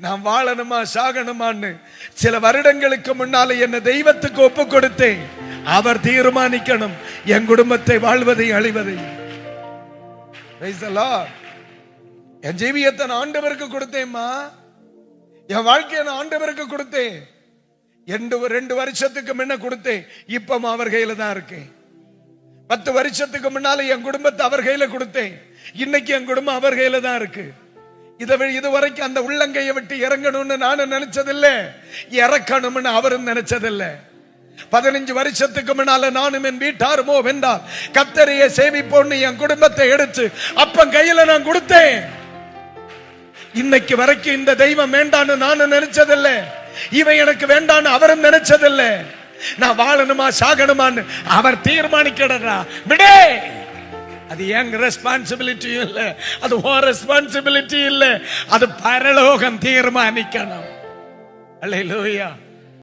நான் வாழணுமா சாகணுமான்னு சில வருடங்களுக்கு முன்னால என்ன தெய்வத்துக்கு ஒப்பு கொடுத்தேன். அவர் தீர்மானிக்கணும் என் குடும்பத்தை வாழ்வதை அழிவதை. என் ஜீவியத்தை நான் ஆண்டவருக்கு கொடுத்தேம்மா, என் வாழ்க்கையை நான் ஆண்டவருக்கு கொடுத்தேன். 2 வருஷத்துக்கு முன்ன கொடுத்தேன், இப்ப அவர் கையில தான் இருக்கேன். 10 வருஷத்துக்கு முன்னால என் குடும்பத்தை அவர் கையில கொடுத்தேன், இன்னைக்கு என் குடும்பம் அவர் கையில தான் இருக்கு. இதுவரைக்கும் அந்த உள்ளங்கையை விட்டு இறங்கணும்னு நானும் நினைச்சதில்லை, இறக்கணும்னு அவரும் நினைச்சதில்லை. 15 வருஷத்துக்கு முன்னால நானும் என் வீட்டாருமோ வென்றால் கர்த்தரையே சேவிப்போன்னு என் குடும்பத்தை எடுத்து அப்பன் கையில நான் கொடுத்தேன். இன்னைக்கு வரைக்கும் இந்த தெய்வம் வேண்டான்னு நானும் நினைச்சதில்லை, இவன் எனக்கு வேண்டான்னு அவரும் நினைச்சதில்லை. நான் வாழணுமா சாகணுமான்னு அவர் தீர்மானிக்கிறா விடே. அது என் ரெஸ்பான்சிபிலிட்டி இல்ல, அது உன் ரெஸ்பான்சிபிலிட்டி இல்ல, அது பரலோகம் தீர்மானிக்கணும். அல்லேலூயா.